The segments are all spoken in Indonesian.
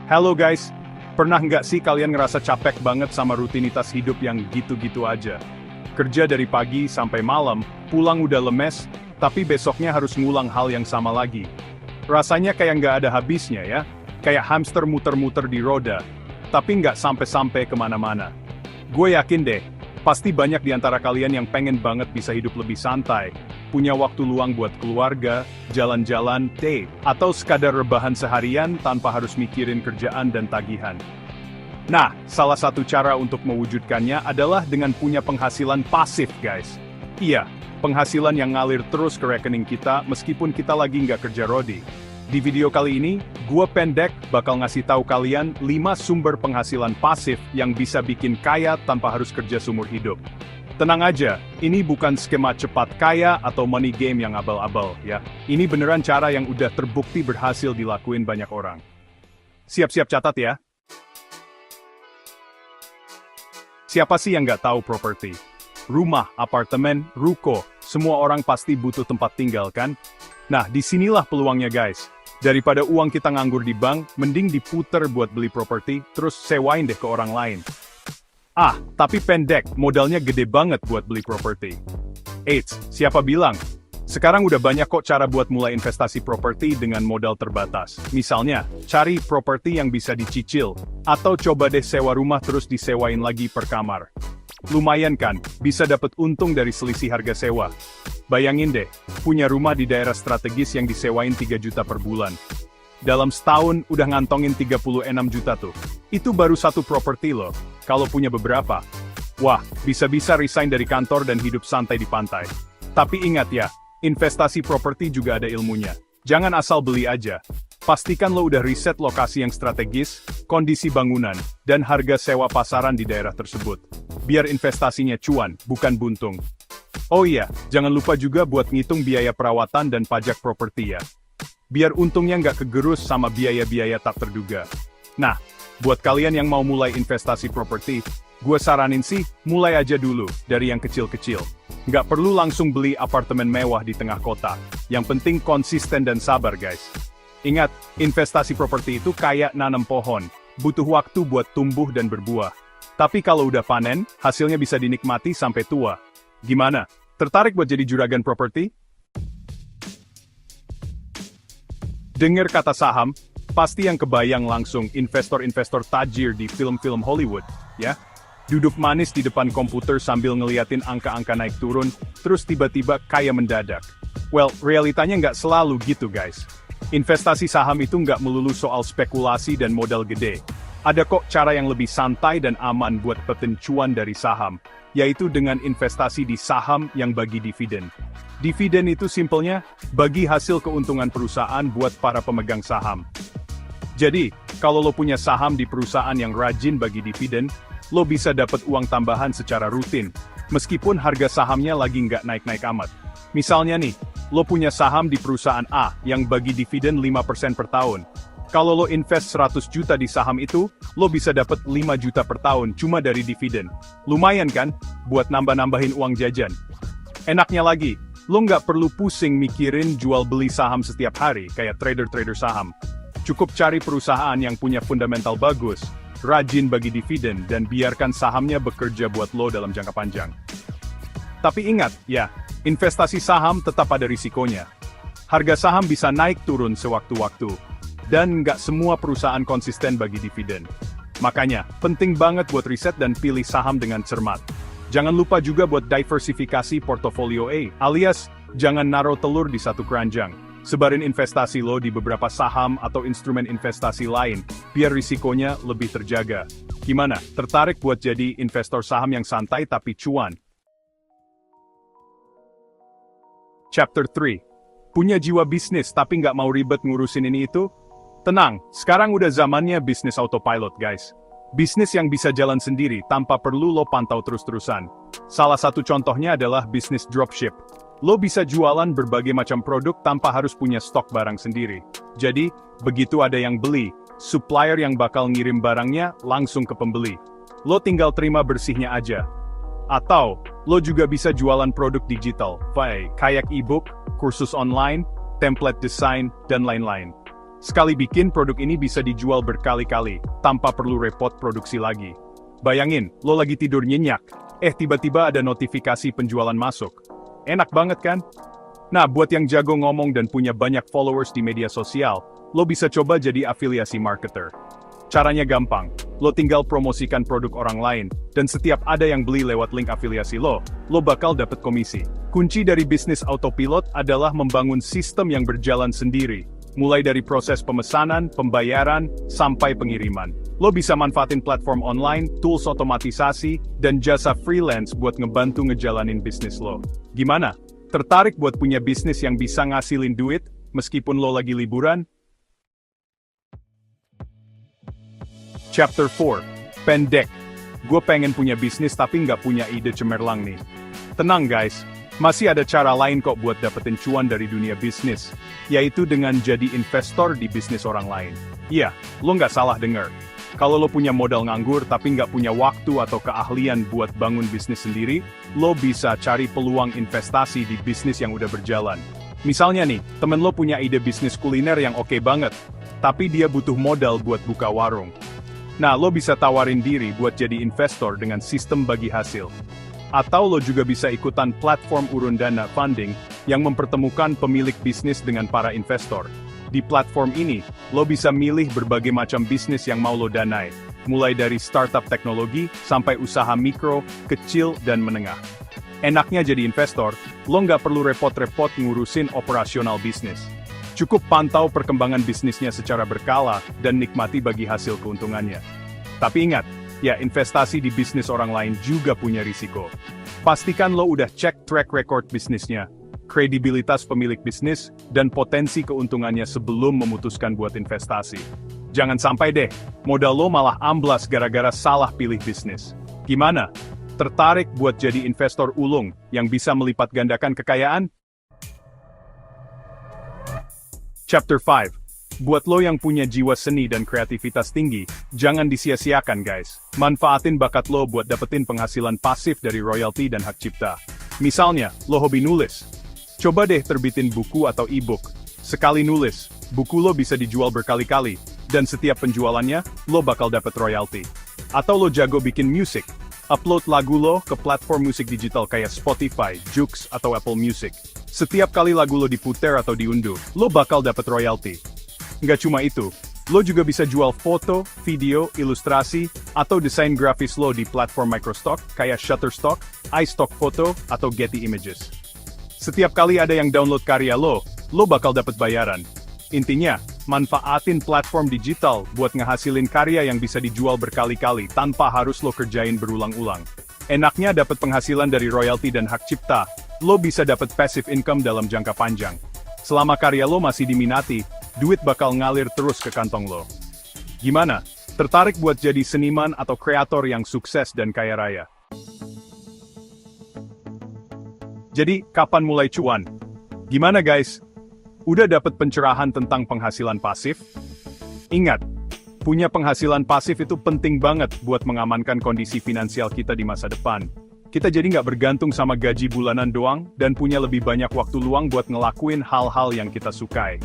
Halo guys, pernah nggak sih kalian ngerasa capek banget sama rutinitas hidup yang gitu-gitu aja? Kerja dari pagi sampai malam, pulang udah lemes, tapi besoknya harus ngulang hal yang sama lagi. Rasanya kayak nggak ada habisnya ya, kayak hamster muter-muter di roda, tapi nggak sampai-sampai kemana-mana. Gue yakin deh, pasti banyak di antara kalian yang pengen banget bisa hidup lebih santai, punya waktu luang buat keluarga, jalan-jalan, atau sekadar rebahan seharian tanpa harus mikirin kerjaan dan tagihan. Nah, salah satu cara untuk mewujudkannya adalah dengan punya penghasilan pasif, guys. Iya, penghasilan yang ngalir terus ke rekening kita meskipun kita lagi nggak kerja rodi. Di video kali ini, gue pendek bakal ngasih tahu kalian 5 sumber penghasilan pasif yang bisa bikin kaya tanpa harus kerja seumur hidup. Tenang aja, ini bukan skema cepat kaya atau money game yang abal-abal ya. Ini beneran cara yang udah terbukti berhasil dilakuin banyak orang. Siap-siap catat ya. Siapa sih yang nggak tahu properti? Rumah, apartemen, ruko, semua orang pasti butuh tempat tinggal kan? Nah, disinilah peluangnya guys. Daripada uang kita nganggur di bank, mending diputer buat beli properti, terus sewain deh ke orang lain. Tapi pendek, modalnya gede banget buat beli properti. Eits, siapa bilang? Sekarang udah banyak kok cara buat mulai investasi properti dengan modal terbatas. Misalnya, cari properti yang bisa dicicil, atau coba deh sewa rumah terus disewain lagi per kamar. Lumayan kan, bisa dapat untung dari selisih harga sewa. Bayangin deh, punya rumah di daerah strategis yang disewain 3 juta per bulan. Dalam setahun, udah ngantongin 36 juta tuh. Itu baru satu properti loh. Kalau punya beberapa, wah, bisa-bisa resign dari kantor dan hidup santai di pantai. Tapi ingat ya, investasi properti juga ada ilmunya. Jangan asal beli aja. Pastikan lo udah riset lokasi yang strategis, kondisi bangunan, dan harga sewa pasaran di daerah tersebut. Biar investasinya cuan, bukan buntung. Oh iya, jangan lupa juga buat ngitung biaya perawatan dan pajak properti ya. Biar untungnya nggak kegerus sama biaya-biaya tak terduga. Nah, buat kalian yang mau mulai investasi properti, gue saranin sih, mulai aja dulu, dari yang kecil-kecil. Nggak perlu langsung beli apartemen mewah di tengah kota. Yang penting konsisten dan sabar guys. Ingat, investasi properti itu kayak nanam pohon, butuh waktu buat tumbuh dan berbuah. Tapi kalau udah panen, hasilnya bisa dinikmati sampai tua. Gimana? Tertarik buat jadi juragan properti? Dengar kata saham, pasti yang kebayang langsung investor-investor tajir di film-film Hollywood, ya? Duduk manis di depan komputer sambil ngeliatin angka-angka naik turun, terus tiba-tiba kaya mendadak. Well, realitanya nggak selalu gitu guys. Investasi saham itu nggak melulu soal spekulasi dan modal gede. Ada kok cara yang lebih santai dan aman buat dapetin cuan dari saham, yaitu dengan investasi di saham yang bagi dividen. Dividen itu simpelnya, bagi hasil keuntungan perusahaan buat para pemegang saham. Jadi, kalau lo punya saham di perusahaan yang rajin bagi dividen, lo bisa dapat uang tambahan secara rutin, meskipun harga sahamnya lagi nggak naik-naik amat. Misalnya nih, lo punya saham di perusahaan A yang bagi dividen 5% per tahun. Kalau lo invest 100 juta di saham itu, lo bisa dapat 5 juta per tahun cuma dari dividen. Lumayan kan, buat nambah-nambahin uang jajan. Enaknya lagi, lo nggak perlu pusing mikirin jual beli saham setiap hari kayak trader-trader saham. Cukup cari perusahaan yang punya fundamental bagus, rajin bagi dividen, dan biarkan sahamnya bekerja buat lo dalam jangka panjang. Tapi ingat, ya, investasi saham tetap ada risikonya. Harga saham bisa naik turun sewaktu-waktu, dan nggak semua perusahaan konsisten bagi dividen. Makanya, penting banget buat riset dan pilih saham dengan cermat. Jangan lupa juga buat diversifikasi portofolio alias, jangan naruh telur di satu keranjang. Sebarin investasi lo di beberapa saham atau instrumen investasi lain, biar risikonya lebih terjaga. Gimana? Tertarik buat jadi investor saham yang santai tapi cuan? Chapter 3. Punya jiwa bisnis tapi nggak mau ribet ngurusin ini itu? Tenang, sekarang udah zamannya bisnis autopilot guys. Bisnis yang bisa jalan sendiri tanpa perlu lo pantau terus-terusan. Salah satu contohnya adalah bisnis dropship. Lo bisa jualan berbagai macam produk tanpa harus punya stok barang sendiri. Jadi, begitu ada yang beli, supplier yang bakal ngirim barangnya langsung ke pembeli. Lo tinggal terima bersihnya aja. Atau, lo juga bisa jualan produk digital, kayak e-book, kursus online, template desain, dan lain-lain. Sekali bikin produk ini bisa dijual berkali-kali, tanpa perlu repot produksi lagi. Bayangin, lo lagi tidur nyenyak, tiba-tiba ada notifikasi penjualan masuk. Enak banget kan? Nah, buat yang jago ngomong dan punya banyak followers di media sosial, lo bisa coba jadi afiliasi marketer. Caranya gampang, lo tinggal promosikan produk orang lain, dan setiap ada yang beli lewat link afiliasi lo bakal dapat komisi. Kunci dari bisnis autopilot adalah membangun sistem yang berjalan sendiri, mulai dari proses pemesanan, pembayaran, sampai pengiriman. Lo bisa manfaatin platform online, tools otomatisasi, dan jasa freelance buat ngebantu ngejalanin bisnis lo. Gimana? Tertarik buat punya bisnis yang bisa ngasilin duit, meskipun lo lagi liburan? Chapter 4. Pendek. Gue pengen punya bisnis tapi nggak punya ide cemerlang nih. Tenang guys, masih ada cara lain kok buat dapetin cuan dari dunia bisnis, yaitu dengan jadi investor di bisnis orang lain. Iya, lo nggak salah denger. Kalau lo punya modal nganggur tapi nggak punya waktu atau keahlian buat bangun bisnis sendiri, lo bisa cari peluang investasi di bisnis yang udah berjalan. Misalnya nih, temen lo punya ide bisnis kuliner yang oke banget, tapi dia butuh modal buat buka warung. Nah, lo bisa tawarin diri buat jadi investor dengan sistem bagi hasil. Atau lo juga bisa ikutan platform urun dana funding yang mempertemukan pemilik bisnis dengan para investor. Di platform ini, lo bisa milih berbagai macam bisnis yang mau lo danai, mulai dari startup teknologi sampai usaha mikro, kecil, dan menengah. Enaknya jadi investor, lo nggak perlu repot-repot ngurusin operasional bisnis. Cukup pantau perkembangan bisnisnya secara berkala dan nikmati bagi hasil keuntungannya. Tapi ingat, ya investasi di bisnis orang lain juga punya risiko. Pastikan lo udah cek track record bisnisnya, kredibilitas pemilik bisnis, dan potensi keuntungannya sebelum memutuskan buat investasi. Jangan sampai deh, modal lo malah amblas gara-gara salah pilih bisnis. Gimana? Tertarik buat jadi investor ulung yang bisa melipat gandakan kekayaan? Chapter 5. Buat lo yang punya jiwa seni dan kreativitas tinggi, jangan disia-siakan guys. Manfaatin bakat lo buat dapetin penghasilan pasif dari royalti dan hak cipta. Misalnya, lo hobi nulis. Coba deh terbitin buku atau e-book. Sekali nulis, buku lo bisa dijual berkali-kali, dan setiap penjualannya, lo bakal dapet royalti. Atau lo jago bikin musik. Upload lagu lo ke platform musik digital kayak Spotify, Joox, atau Apple Music. Setiap kali lagu lo diputer atau diunduh, lo bakal dapet royalti. Nggak cuma itu, lo juga bisa jual foto, video, ilustrasi, atau desain grafis lo di platform microstock kayak Shutterstock, iStock Photo, atau Getty Images. Setiap kali ada yang download karya lo bakal dapat bayaran. Intinya, manfaatin platform digital buat ngehasilin karya yang bisa dijual berkali-kali tanpa harus lo kerjain berulang-ulang. Enaknya dapat penghasilan dari royalti dan hak cipta, lo bisa dapat passive income dalam jangka panjang. Selama karya lo masih diminati, duit bakal ngalir terus ke kantong lo. Gimana? Tertarik buat jadi seniman atau kreator yang sukses dan kaya raya? Jadi, kapan mulai cuan? Gimana guys? Udah dapat pencerahan tentang penghasilan pasif? Ingat, punya penghasilan pasif itu penting banget buat mengamankan kondisi finansial kita di masa depan. Kita jadi nggak bergantung sama gaji bulanan doang, dan punya lebih banyak waktu luang buat ngelakuin hal-hal yang kita sukai.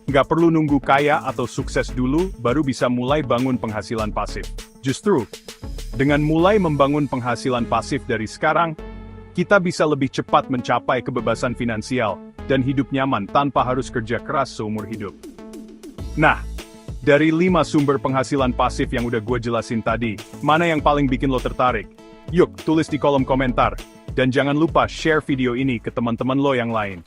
Nggak perlu nunggu kaya atau sukses dulu, baru bisa mulai bangun penghasilan pasif. Justru, dengan mulai membangun penghasilan pasif dari sekarang, kita bisa lebih cepat mencapai kebebasan finansial, dan hidup nyaman tanpa harus kerja keras seumur hidup. Nah, dari 5 sumber penghasilan pasif yang udah gue jelasin tadi, mana yang paling bikin lo tertarik? Yuk, tulis di kolom komentar. Dan jangan lupa share video ini ke teman-teman lo yang lain.